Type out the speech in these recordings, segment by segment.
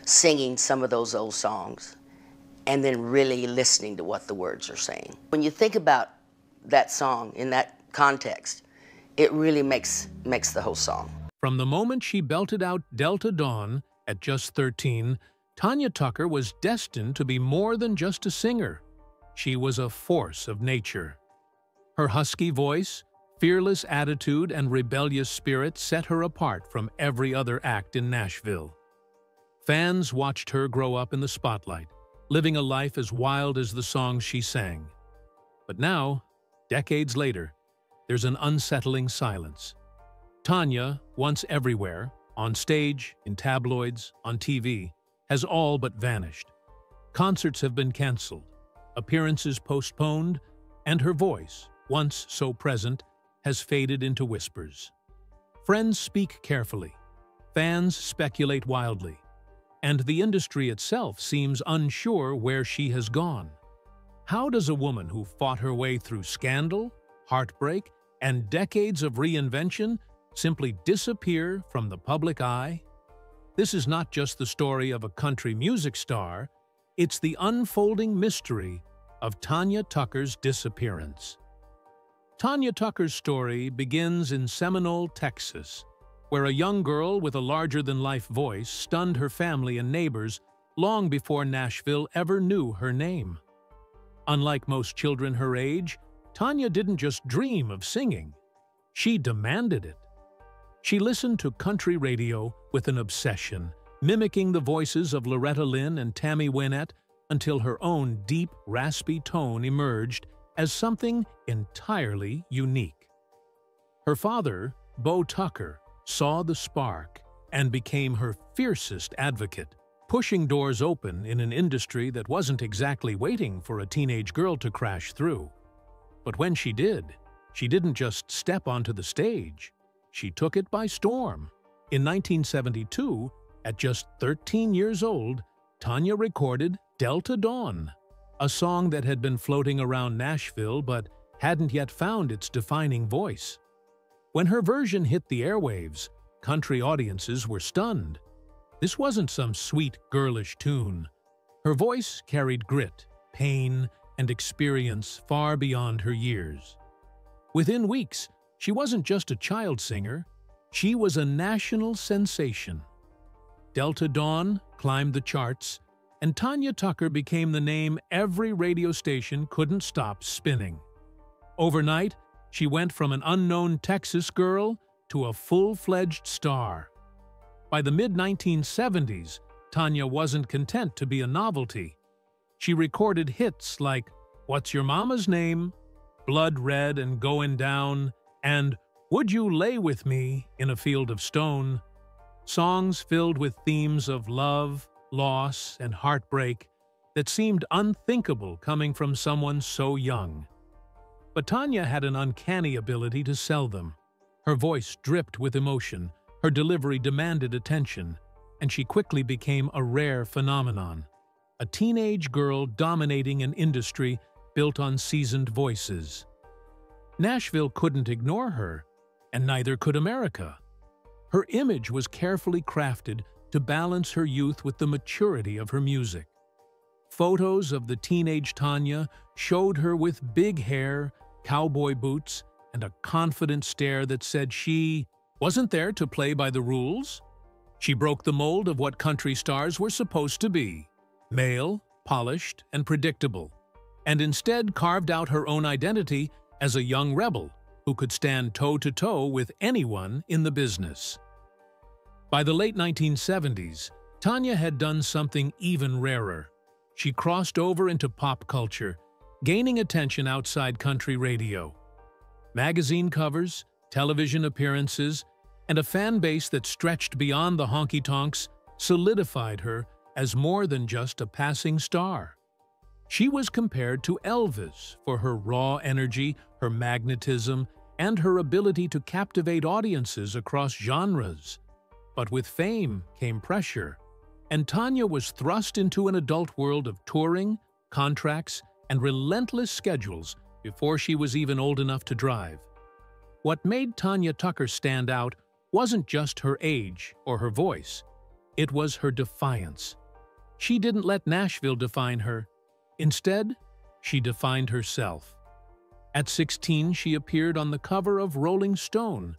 singing some of those old songs and then really listening to what the words are saying. When you think about that song in that context, it really makes the whole song. From the moment she belted out Delta Dawn at just 13, Tanya Tucker was destined to be more than just a singer. She was a force of nature. Her husky voice, fearless attitude, and rebellious spirit set her apart from every other act in Nashville. Fans watched her grow up in the spotlight, living a life as wild as the songs she sang. But now, decades later, there's an unsettling silence. Tanya, once everywhere, on stage, in tabloids, on TV, has all but vanished. Concerts have been canceled, appearances postponed, and her voice, once so present, has faded into whispers. Friends speak carefully, fans speculate wildly, and the industry itself seems unsure where she has gone. How does a woman who fought her way through scandal, heartbreak, and decades of reinvention simply disappear from the public eye? This is not just the story of a country music star, it's the unfolding mystery of Tanya Tucker's disappearance. Tanya Tucker's story begins in Seminole, Texas, where a young girl with a larger-than-life voice stunned her family and neighbors long before Nashville ever knew her name. Unlike most children her age, Tanya didn't just dream of singing. She demanded it. She listened to country radio with an obsession, mimicking the voices of Loretta Lynn and Tammy Wynette until her own deep, raspy tone emerged as something entirely unique. Her father, Bo Tucker, saw the spark and became her fiercest advocate, pushing doors open in an industry that wasn't exactly waiting for a teenage girl to crash through. But when she did, she didn't just step onto the stage. She took it by storm. In 1972, at just 13 years old, Tanya recorded Delta Dawn, a song that had been floating around Nashville but hadn't yet found its defining voice. When her version hit the airwaves, country audiences were stunned. This wasn't some sweet, girlish tune. Her voice carried grit, pain, and experience far beyond her years. Within weeks, she wasn't just a child singer, she was a national sensation. Delta Dawn climbed the charts, and Tanya Tucker became the name every radio station couldn't stop spinning. Overnight, she went from an unknown Texas girl to a full-fledged star. By the mid-1970s, Tanya wasn't content to be a novelty. She recorded hits like What's Your Mama's Name?, Blood Red and Goin' Down, and Would You Lay With Me in a Field of Stone, songs filled with themes of love, loss, and heartbreak that seemed unthinkable coming from someone so young. But Tanya had an uncanny ability to sell them. Her voice dripped with emotion, her delivery demanded attention, and she quickly became a rare phenomenon. A teenage girl dominating an industry built on seasoned voices. Nashville couldn't ignore her, and neither could America. Her image was carefully crafted to balance her youth with the maturity of her music. Photos of the teenage Tanya showed her with big hair, cowboy boots, and a confident stare that said she wasn't there to play by the rules. She broke the mold of what country stars were supposed to be: male, polished, and predictable, and instead carved out her own identity as a young rebel who could stand toe-to-toe with anyone in the business. By the late 1970s, Tanya had done something even rarer. She crossed over into pop culture, gaining attention outside country radio. Magazine covers, television appearances, and a fan base that stretched beyond the honky-tonks solidified her as more than just a passing star. She was compared to Elvis for her raw energy, her magnetism, and her ability to captivate audiences across genres. But with fame came pressure, and Tanya was thrust into an adult world of touring, contracts, and relentless schedules before she was even old enough to drive. What made Tanya Tucker stand out wasn't just her age or her voice. It was her defiance. She didn't let Nashville define her. Instead, she defined herself. At 16, she appeared on the cover of Rolling Stone,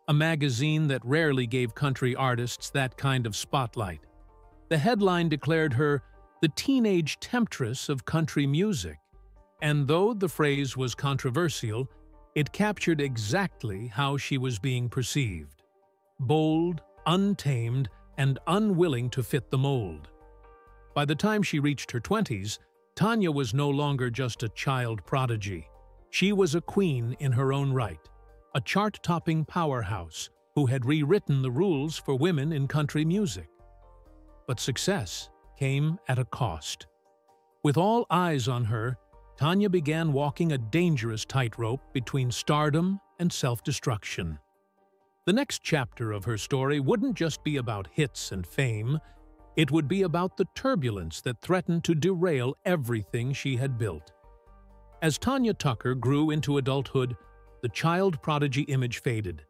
a magazine that rarely gave country artists that kind of spotlight. The headline declared her the teenage temptress of country music, and though the phrase was controversial, it captured exactly how she was being perceived: bold, untamed, and unwilling to fit the mold. By the time she reached her 20s, Tanya was no longer just a child prodigy. She was a queen in her own right, a chart-topping powerhouse who had rewritten the rules for women in country music. But success came at a cost. With all eyes on her, Tanya began walking a dangerous tightrope between stardom and self-destruction. The next chapter of her story wouldn't just be about hits and fame. It would be about the turbulence that threatened to derail everything she had built. As Tanya Tucker grew into adulthood, the child prodigy image faded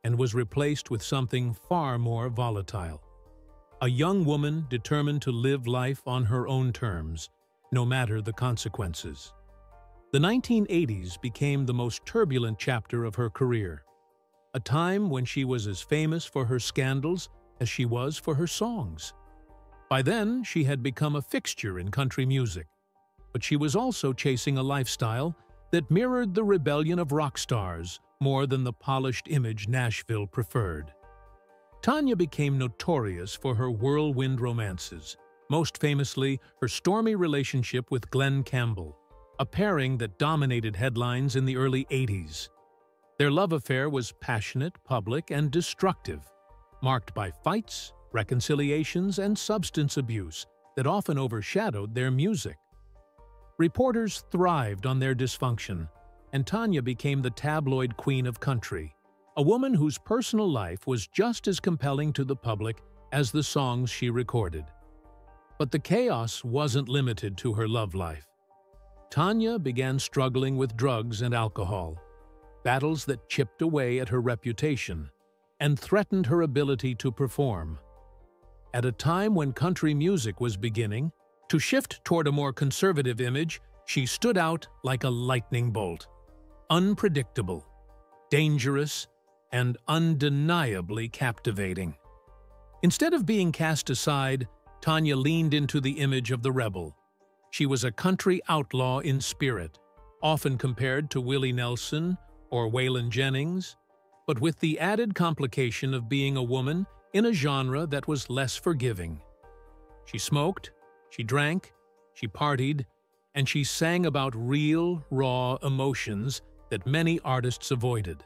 and was replaced with something far more volatile. A young woman determined to live life on her own terms, no matter the consequences. The 1980s became the most turbulent chapter of her career, a time when she was as famous for her scandals as she was for her songs. By then, she had become a fixture in country music, but she was also chasing a lifestyle that mirrored the rebellion of rock stars more than the polished image Nashville preferred. Tanya became notorious for her whirlwind romances, most famously her stormy relationship with Glenn Campbell, a pairing that dominated headlines in the early 80s. Their love affair was passionate, public, and destructive, marked by fights, reconciliations, and substance abuse that often overshadowed their music. Reporters thrived on their dysfunction, and Tanya became the tabloid queen of country, a woman whose personal life was just as compelling to the public as the songs she recorded. But the chaos wasn't limited to her love life. Tanya began struggling with drugs and alcohol, battles that chipped away at her reputation and threatened her ability to perform. At a time when country music was beginning to shift toward a more conservative image, she stood out like a lightning bolt. Unpredictable, dangerous, and undeniably captivating. Instead of being cast aside, Tanya leaned into the image of the rebel. She was a country outlaw in spirit, often compared to Willie Nelson or Waylon Jennings, but with the added complication of being a woman in a genre that was less forgiving. She smoked, she drank, she partied, and she sang about real, raw emotions that many artists avoided.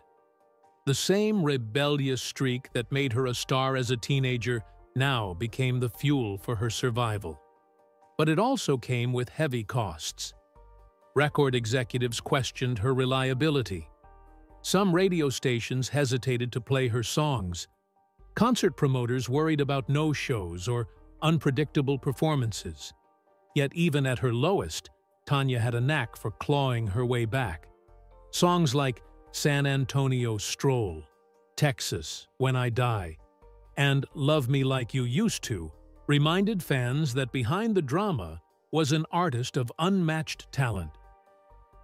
The same rebellious streak that made her a star as a teenager now became the fuel for her survival. But it also came with heavy costs. Record executives questioned her reliability. Some radio stations hesitated to play her songs. Concert promoters worried about no-shows or unpredictable performances. Yet even at her lowest, Tanya had a knack for clawing her way back. Songs like San Antonio Stroll, Texas, When I Die, and Love Me Like You Used To reminded fans that behind the drama was an artist of unmatched talent.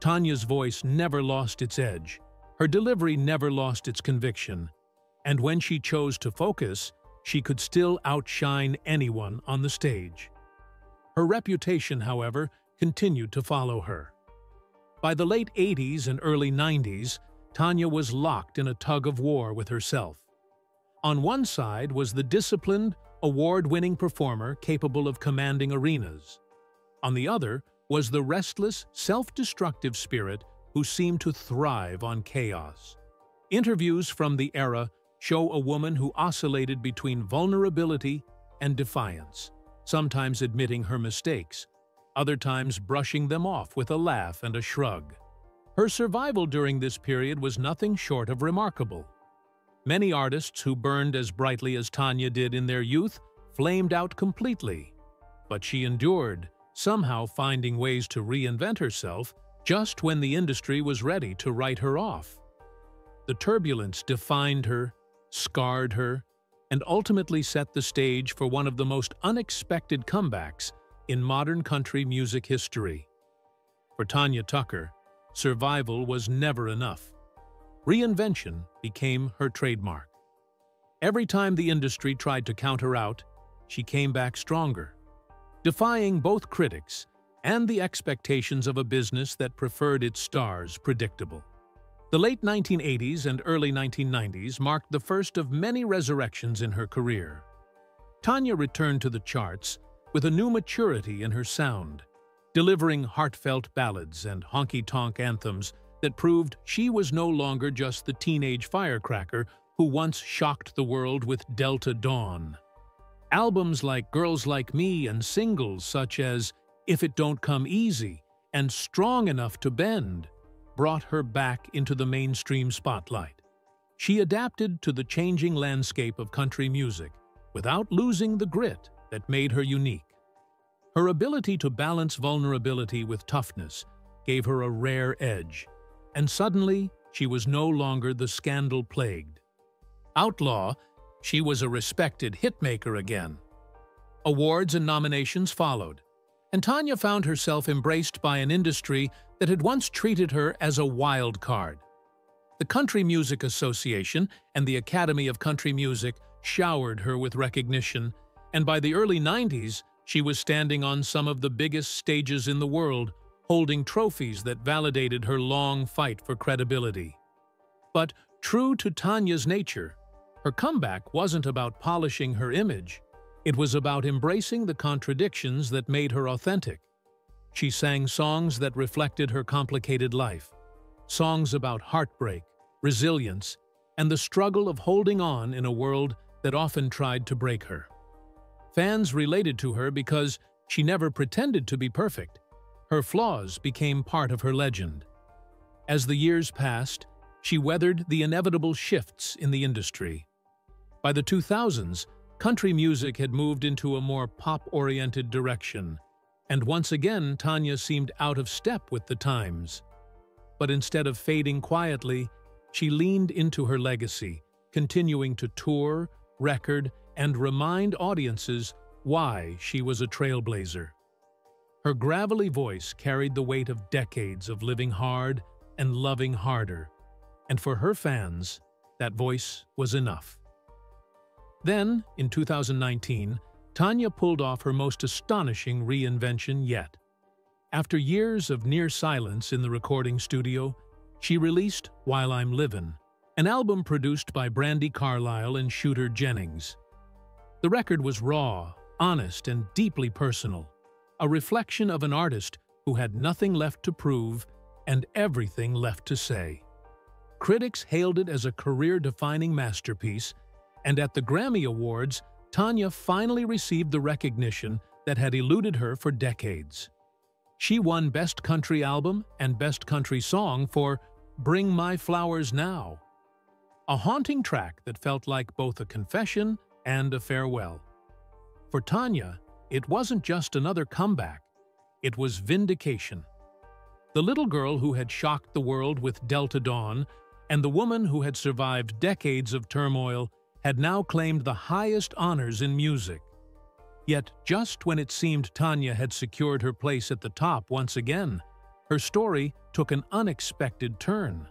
Tanya's voice never lost its edge, her delivery never lost its conviction, and when she chose to focus, she could still outshine anyone on the stage. Her reputation, however, continued to follow her. By the late 80s and early 90s, Tanya was locked in a tug-of-war with herself. On one side was the disciplined, award-winning performer capable of commanding arenas. On the other was the restless, self-destructive spirit who seemed to thrive on chaos. Interviews from the era show a woman who oscillated between vulnerability and defiance, sometimes admitting her mistakes, other times brushing them off with a laugh and a shrug. Her survival during this period was nothing short of remarkable. Many artists who burned as brightly as Tanya did in their youth flamed out completely. But she endured, somehow finding ways to reinvent herself just when the industry was ready to write her off. The turbulence defined her, scarred her, and ultimately set the stage for one of the most unexpected comebacks in modern country music history. For Tanya Tucker, survival was never enough. Reinvention became her trademark. Every time the industry tried to count her out, she came back stronger, defying both critics and the expectations of a business that preferred its stars predictable. The late 1980s and early 1990s marked the first of many resurrections in her career. Tanya returned to the charts with a new maturity in her sound, delivering heartfelt ballads and honky-tonk anthems that proved she was no longer just the teenage firecracker who once shocked the world with Delta Dawn. Albums like Girls Like Me and singles such as If It Don't Come Easy and Strong Enough to Bend brought her back into the mainstream spotlight. She adapted to the changing landscape of country music without losing the grit that made her unique. Her ability to balance vulnerability with toughness gave her a rare edge, and suddenly she was no longer the scandal-plagued outlaw. She was a respected hitmaker again. Awards and nominations followed, and Tanya found herself embraced by an industry that had once treated her as a wild card. The Country Music Association and the Academy of Country Music showered her with recognition, and by the early 90s, she was standing on some of the biggest stages in the world, holding trophies that validated her long fight for credibility. But true to Tanya's nature, her comeback wasn't about polishing her image. It was about embracing the contradictions that made her authentic. She sang songs that reflected her complicated life, songs about heartbreak, resilience, and the struggle of holding on in a world that often tried to break her. Fans related to her because she never pretended to be perfect. Her flaws became part of her legend. As the years passed, she weathered the inevitable shifts in the industry. By the 2000s, country music had moved into a more pop-oriented direction, and once again Tanya seemed out of step with the times. But instead of fading quietly, she leaned into her legacy, continuing to tour, record, and remind audiences why she was a trailblazer. Her gravelly voice carried the weight of decades of living hard and loving harder, and for her fans, that voice was enough. Then, in 2019, Tanya pulled off her most astonishing reinvention yet. After years of near silence in the recording studio, she released While I'm Livin', an album produced by Brandi Carlile and Shooter Jennings. The record was raw, honest, and deeply personal, a reflection of an artist who had nothing left to prove and everything left to say. Critics hailed it as a career-defining masterpiece, and at the Grammy Awards, Tanya finally received the recognition that had eluded her for decades. She won Best Country Album and Best Country Song for Bring My Flowers Now, a haunting track that felt like both a confession and a farewell. For Tanya, it wasn't just another comeback, it was vindication. The little girl who had shocked the world with Delta Dawn and the woman who had survived decades of turmoil had now claimed the highest honors in music. Yet, just when it seemed Tanya had secured her place at the top once again, her story took an unexpected turn.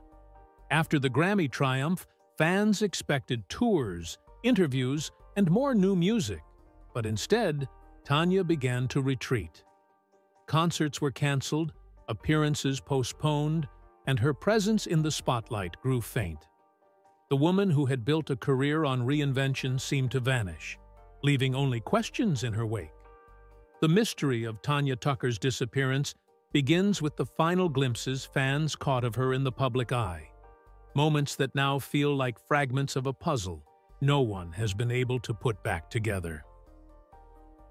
After the Grammy triumph, fans expected tours, interviews, and more new music, but instead, Tanya began to retreat. Concerts were canceled, appearances postponed, and her presence in the spotlight grew faint. The woman who had built a career on reinvention seemed to vanish, leaving only questions in her wake. The mystery of Tanya Tucker's disappearance begins with the final glimpses fans caught of her in the public eye, moments that now feel like fragments of a puzzle no one has been able to put back together.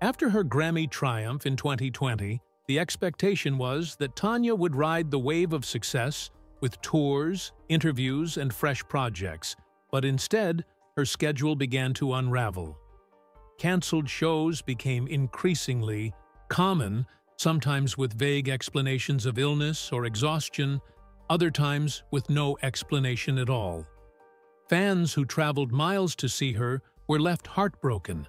After her Grammy triumph in 2020, the expectation was that Tanya would ride the wave of success with tours, interviews, and fresh projects, but instead, her schedule began to unravel. Canceled shows became increasingly common, sometimes with vague explanations of illness or exhaustion, other times with no explanation at all. Fans who traveled miles to see her were left heartbroken,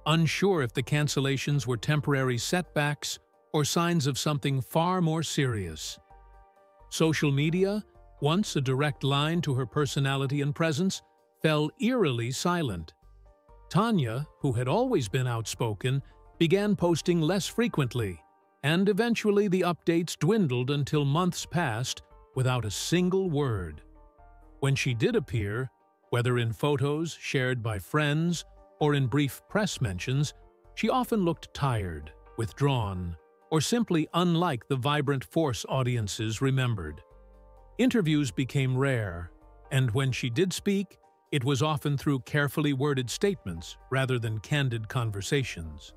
unsure if the cancellations were temporary setbacks or signs of something far more serious. Social media, once a direct line to her personality and presence, fell eerily silent. Tanya, who had always been outspoken, began posting less frequently, and eventually the updates dwindled until months passed without a single word. When she did appear, whether in photos shared by friends or in brief press mentions, she often looked tired, withdrawn, or simply unlike the vibrant force audiences remembered. Interviews became rare, and when she did speak, it was often through carefully worded statements rather than candid conversations.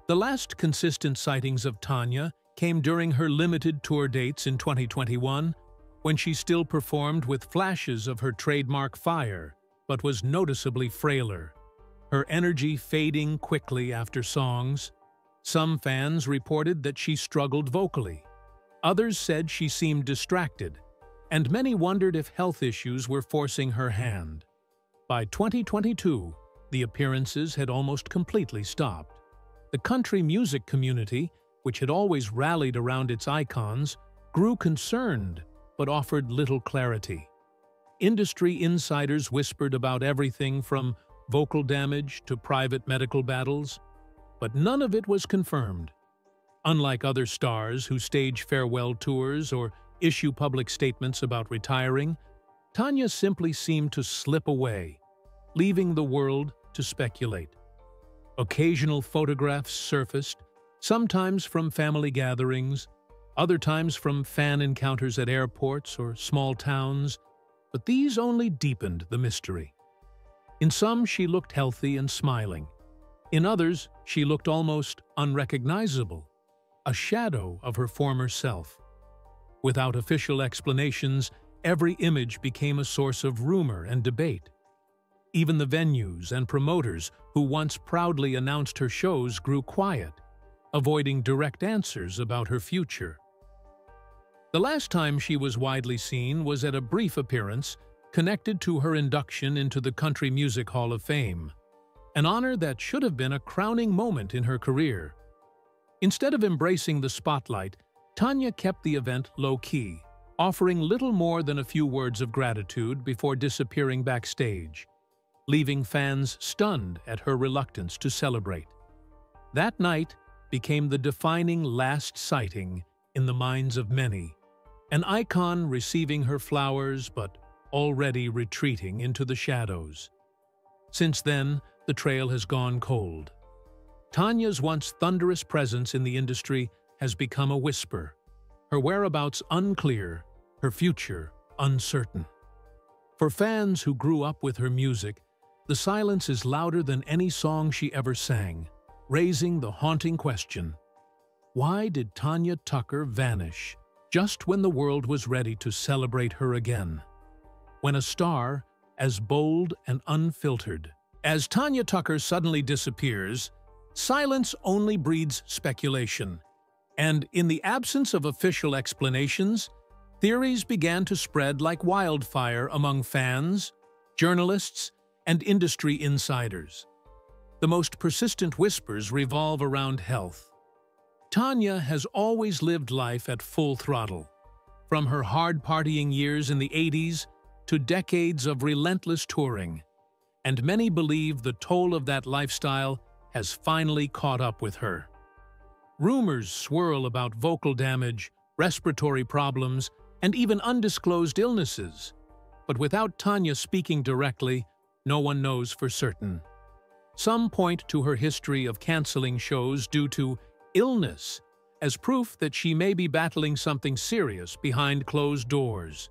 The last consistent sightings of Tanya came during her limited tour dates in 2021, when she still performed with flashes of her trademark fire, but was noticeably frailer, her energy fading quickly after songs. Some fans reported that she struggled vocally. Others said she seemed distracted, and many wondered if health issues were forcing her hand. By 2022, the appearances had almost completely stopped. The country music community, which had always rallied around its icons, grew concerned but offered little clarity. Industry insiders whispered about everything from vocal damage to private medical battles, but none of it was confirmed. Unlike other stars who stage farewell tours or issue public statements about retiring, Tanya simply seemed to slip away, leaving the world to speculate. Occasional photographs surfaced, sometimes from family gatherings, other times from fan encounters at airports or small towns, but these only deepened the mystery. In some, she looked healthy and smiling. In others, she looked almost unrecognizable, a shadow of her former self. Without official explanations, every image became a source of rumor and debate. Even the venues and promoters who once proudly announced her shows grew quiet, avoiding direct answers about her future. The last time she was widely seen was at a brief appearance connected to her induction into the Country Music Hall of Fame, an honor that should have been a crowning moment in her career. Instead of embracing the spotlight, Tanya kept the event low-key, offering little more than a few words of gratitude before disappearing backstage, leaving fans stunned at her reluctance to celebrate. That night became the defining last sighting in the minds of many, an icon receiving her flowers but already retreating into the shadows. Since then, the trail has gone cold. Tanya's once thunderous presence in the industry has become a whisper, her whereabouts unclear, her future uncertain. For fans who grew up with her music, the silence is louder than any song she ever sang, raising the haunting question: why did Tanya Tucker vanish just when the world was ready to celebrate her again? When a star, as bold and unfiltered as Tanya Tucker suddenly disappears, silence only breeds speculation. And in the absence of official explanations, theories began to spread like wildfire among fans, journalists, and industry insiders. The most persistent whispers revolve around health. Tanya has always lived life at full throttle, from her hard-partying years in the 80s to decades of relentless touring, and many believe the toll of that lifestyle has finally caught up with her. Rumors swirl about vocal damage, respiratory problems, and even undisclosed illnesses, but without Tanya speaking directly, no one knows for certain. Some point to her history of canceling shows due to illness as proof that she may be battling something serious behind closed doors.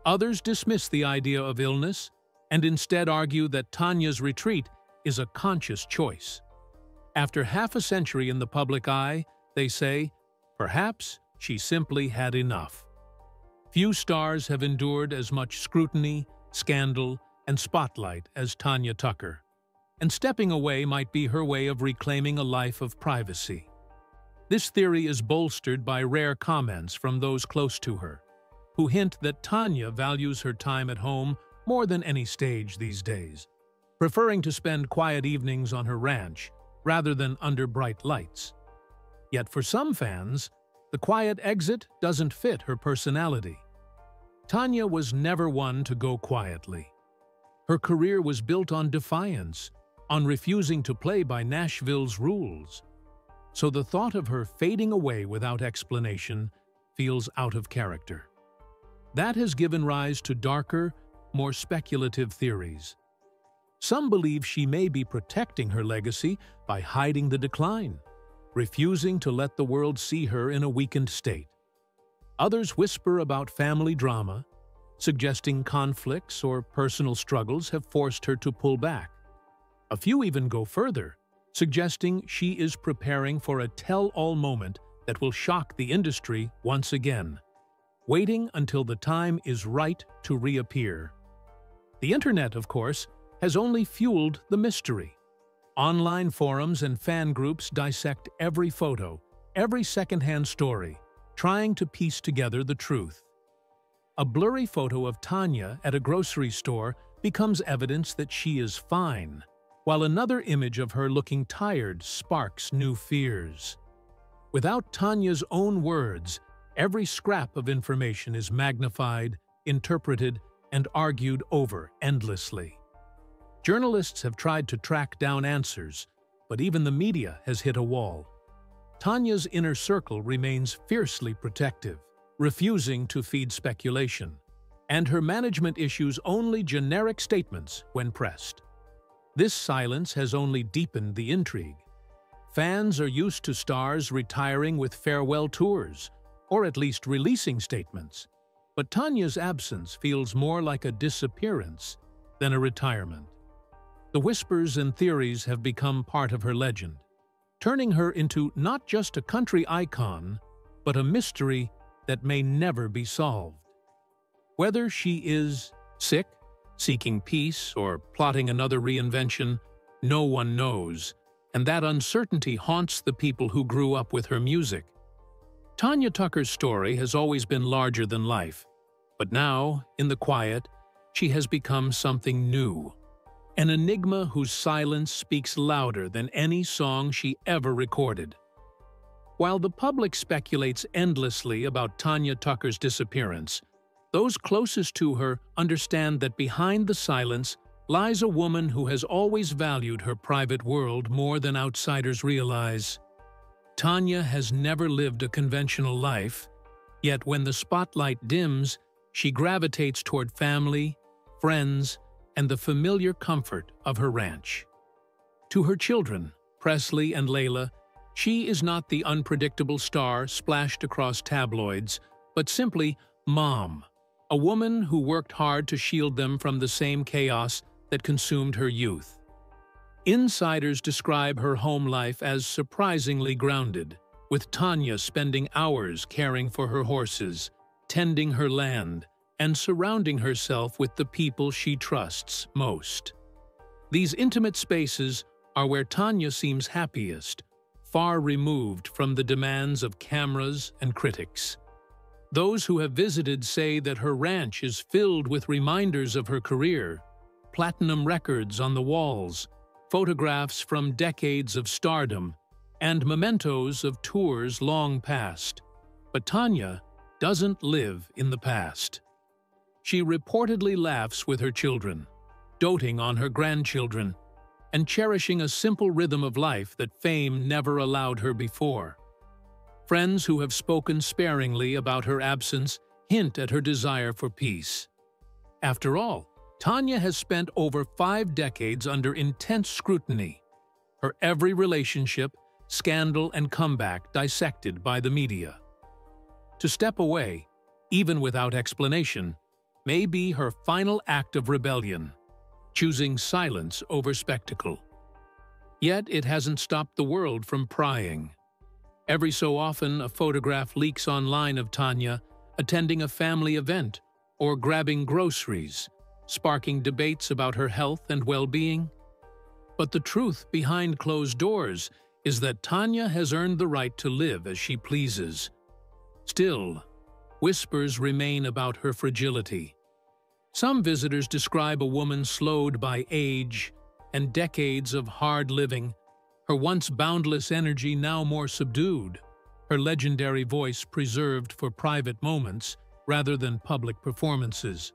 Others dismiss the idea of illness and instead argue that Tanya's retreat is a conscious choice. After half a century in the public eye, they say, perhaps she simply had enough. Few stars have endured as much scrutiny, scandal, and spotlight as Tanya Tucker, and stepping away might be her way of reclaiming a life of privacy. This theory is bolstered by rare comments from those close to her, who hint that Tanya values her time at home more than any stage these days. preferring to spend quiet evenings on her ranch rather than under bright lights. Yet for some fans, the quiet exit doesn't fit her personality. Tanya was never one to go quietly. Her career was built on defiance, on refusing to play by Nashville's rules. So the thought of her fading away without explanation feels out of character. That has given rise to darker, more speculative theories. Some believe she may be protecting her legacy by hiding the decline, refusing to let the world see her in a weakened state. Others whisper about family drama, suggesting conflicts or personal struggles have forced her to pull back. A few even go further, suggesting she is preparing for a tell-all moment that will shock the industry once again, waiting until the time is right to reappear. The internet, of course, has only fueled the mystery. Online forums and fan groups dissect every photo, every secondhand story, trying to piece together the truth. A blurry photo of Tanya at a grocery store becomes evidence that she is fine, while another image of her looking tired sparks new fears. Without Tanya's own words, every scrap of information is magnified, interpreted, and argued over endlessly. Journalists have tried to track down answers, but even the media has hit a wall. Tanya's inner circle remains fiercely protective, refusing to feed speculation, and her management issues only generic statements when pressed. This silence has only deepened the intrigue. Fans are used to stars retiring with farewell tours, or at least releasing statements. But Tanya's absence feels more like a disappearance than a retirement. The whispers and theories have become part of her legend, turning her into not just a country icon, but a mystery that may never be solved. Whether she is sick, seeking peace, or plotting another reinvention, no one knows, and that uncertainty haunts the people who grew up with her music. Tanya Tucker's story has always been larger than life, but now, in the quiet, she has become something new. An enigma whose silence speaks louder than any song she ever recorded. While the public speculates endlessly about Tanya Tucker's disappearance, those closest to her understand that behind the silence lies a woman who has always valued her private world more than outsiders realize. Tanya has never lived a conventional life, yet when the spotlight dims, she gravitates toward family, friends, and the familiar comfort of her ranch. To her children, Presley and Layla, she is not the unpredictable star splashed across tabloids, but simply Mom, a woman who worked hard to shield them from the same chaos that consumed her youth. Insiders describe her home life as surprisingly grounded, with Tanya spending hours caring for her horses, tending her land, and surrounding herself with the people she trusts most. These intimate spaces are where Tanya seems happiest, far removed from the demands of cameras and critics. Those who have visited say that her ranch is filled with reminders of her career, platinum records on the walls, photographs from decades of stardom, and mementos of tours long past. But Tanya doesn't live in the past. She reportedly laughs with her children, doting on her grandchildren, and cherishing a simple rhythm of life that fame never allowed her before. Friends who have spoken sparingly about her absence hint at her desire for peace. After all, Tanya has spent over 5 decades under intense scrutiny, her every relationship, scandal, and comeback dissected by the media. To step away, even without explanation, may be her final act of rebellion, choosing silence over spectacle. Yet it hasn't stopped the world from prying. Every so often, a photograph leaks online of Tanya attending a family event or grabbing groceries, sparking debates about her health and well-being. But the truth behind closed doors is that Tanya has earned the right to live as she pleases. Still, whispers remain about her fragility. Some visitors describe a woman slowed by age, and decades of hard living, her once boundless energy now more subdued, her legendary voice preserved for private moments rather than public performances.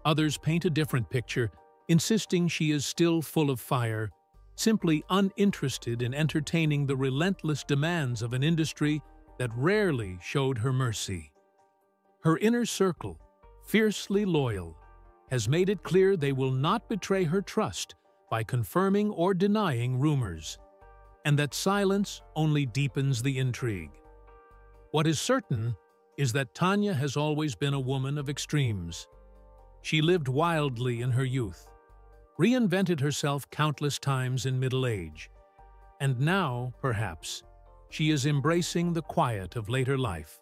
Others paint a different picture, insisting she is still full of fire, simply uninterested in entertaining the relentless demands of an industry that rarely showed her mercy. Her inner circle, fiercely loyal, has made it clear they will not betray her trust by confirming or denying rumors, and that silence only deepens the intrigue. What is certain is that Tanya has always been a woman of extremes. She lived wildly in her youth, reinvented herself countless times in middle age, and now, perhaps, she is embracing the quiet of later life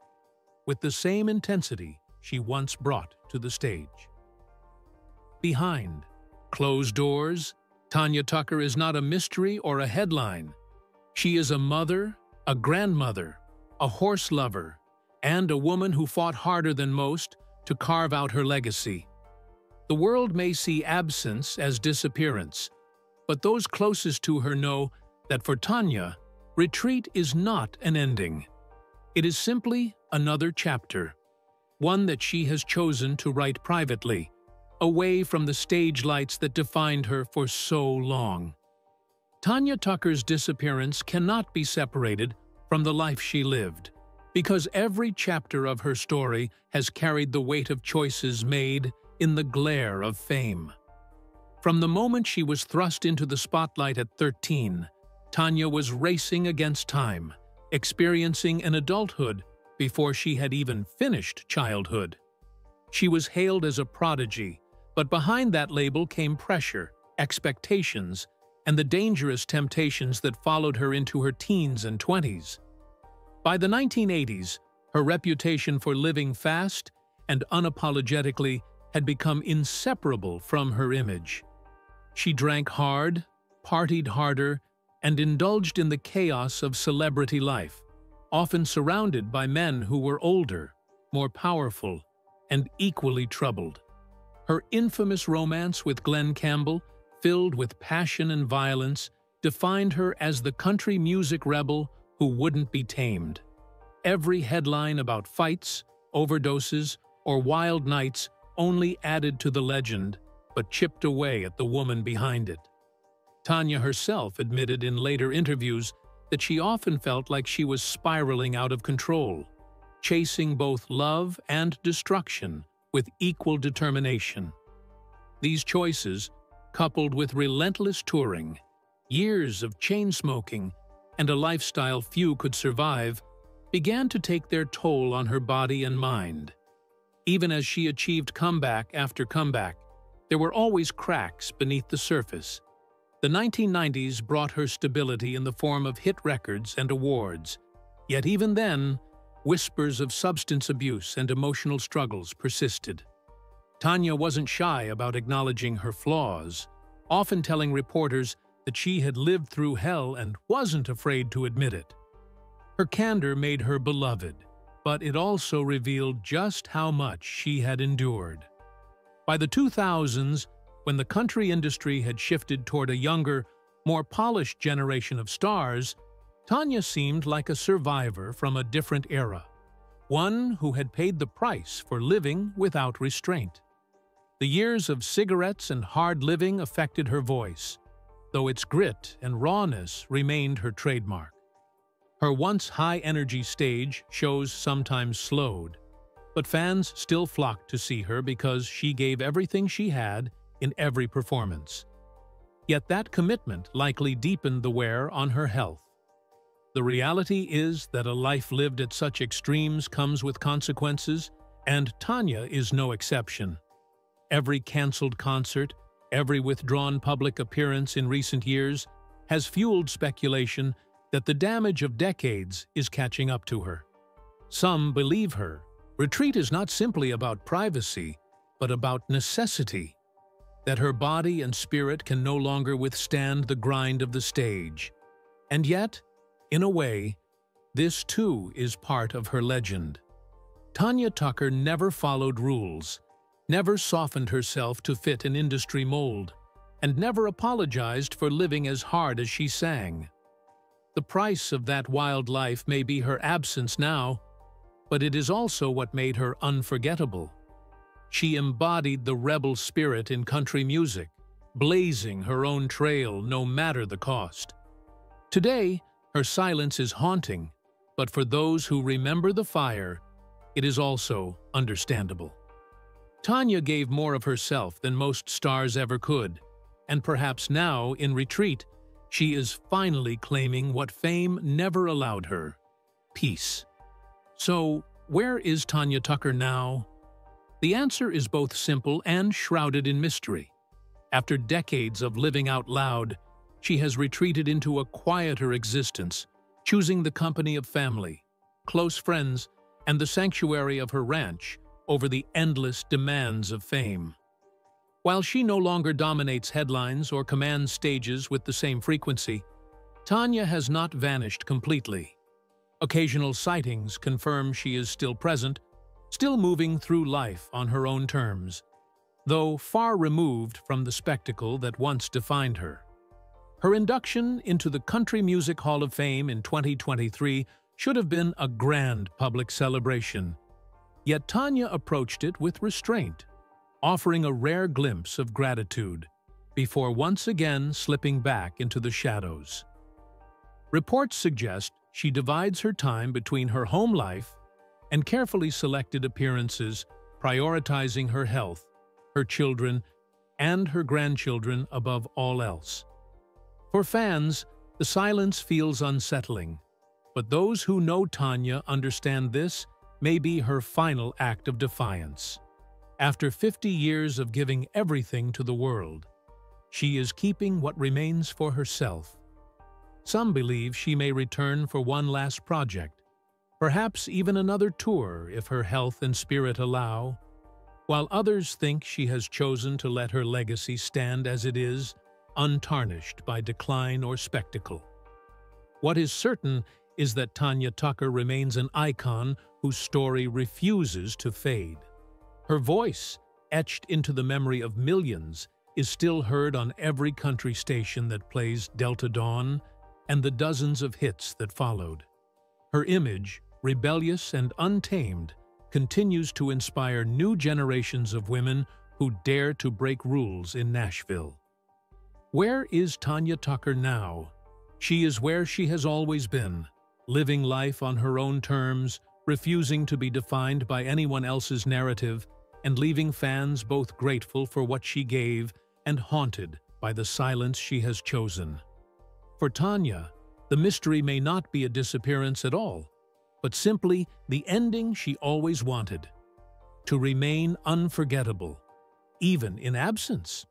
with the same intensity she once brought to the stage. Behind closed doors, Tanya Tucker is not a mystery or a headline. She is a mother, a grandmother, a horse lover, and a woman who fought harder than most to carve out her legacy. The world may see absence as disappearance, but those closest to her know that for Tanya, retreat is not an ending. It is simply another chapter, one that she has chosen to write privately, away from the stage lights that defined her for so long. Tanya Tucker's disappearance cannot be separated from the life she lived, because every chapter of her story has carried the weight of choices made in the glare of fame. From the moment she was thrust into the spotlight at 13, Tanya was racing against time, experiencing an adulthood before she had even finished childhood. She was hailed as a prodigy, but behind that label came pressure, expectations, and the dangerous temptations that followed her into her teens and 20s. By the 1980s, her reputation for living fast and unapologetically had become inseparable from her image. She drank hard, partied harder, and indulged in the chaos of celebrity life, often surrounded by men who were older, more powerful, and equally troubled. Her infamous romance with Glenn Campbell, filled with passion and violence, defined her as the country music rebel who wouldn't be tamed. Every headline about fights, overdoses, or wild nights only added to the legend, but chipped away at the woman behind it. Tanya herself admitted in later interviews that she often felt like she was spiraling out of control, chasing both love and destruction with equal determination. These choices, coupled with relentless touring, years of chain-smoking, and a lifestyle few could survive, began to take their toll on her body and mind. Even as she achieved comeback after comeback, there were always cracks beneath the surface. The 1990s brought her stability in the form of hit records and awards, yet even then, whispers of substance abuse and emotional struggles persisted. Tanya wasn't shy about acknowledging her flaws, often telling reporters that she had lived through hell and wasn't afraid to admit it. Her candor made her beloved, but it also revealed just how much she had endured. By the 2000s, when the country industry had shifted toward a younger, more polished generation of stars, Tanya seemed like a survivor from a different era, one who had paid the price for living without restraint. The years of cigarettes and hard living affected her voice, though its grit and rawness remained her trademark. Her once high-energy stage shows sometimes slowed, but fans still flocked to see her because she gave everything she had in every performance. Yet that commitment likely deepened the wear on her health. The reality is that a life lived at such extremes comes with consequences, and Tanya is no exception. Every canceled concert, every withdrawn public appearance in recent years has fueled speculation that the damage of decades is catching up to her. Some believe her. Retreat is not simply about privacy, but about necessity. That her body and spirit can no longer withstand the grind of the stage. And yet, in a way, this too is part of her legend. Tanya Tucker never followed rules, never softened herself to fit an industry mold. and never apologized for living as hard as she sang. The price of that wild life may be her absence now, but it is also what made her unforgettable. She embodied the rebel spirit in country music, blazing her own trail no matter the cost. Today, her silence is haunting, but for those who remember the fire, it is also understandable. Tanya gave more of herself than most stars ever could, and perhaps now, in retreat, she is finally claiming what fame never allowed her: peace. So, where is Tanya Tucker now? The answer is both simple and shrouded in mystery. After decades of living out loud, she has retreated into a quieter existence, choosing the company of family, close friends, and the sanctuary of her ranch over the endless demands of fame. While she no longer dominates headlines or commands stages with the same frequency, Tanya has not vanished completely. Occasional sightings confirm she is still present, still moving through life on her own terms, though far removed from the spectacle that once defined her. Her induction into the Country Music Hall of Fame in 2023 should have been a grand public celebration, yet Tanya approached it with restraint, offering a rare glimpse of gratitude before once again slipping back into the shadows. Reports suggest she divides her time between her home life and carefully selected appearances, prioritizing her health, her children, and her grandchildren above all else. For fans, the silence feels unsettling, but those who know Tanya understand this may be her final act of defiance. After 50 years of giving everything to the world, she is keeping what remains for herself. Some believe she may return for one last project, perhaps even another tour if her health and spirit allow, while others think she has chosen to let her legacy stand as it is, untarnished by decline or spectacle. What is certain is that Tanya Tucker remains an icon whose story refuses to fade. Her voice, etched into the memory of millions, is still heard on every country station that plays Delta Dawn and the dozens of hits that followed. Her image, rebellious and untamed, continues to inspire new generations of women who dare to break rules in Nashville. Where is Tanya Tucker now? She is where she has always been, living life on her own terms, refusing to be defined by anyone else's narrative, and leaving fans both grateful for what she gave and haunted by the silence she has chosen. For Tanya, the mystery may not be a disappearance at all, but simply the ending she always wanted: to remain unforgettable, even in absence.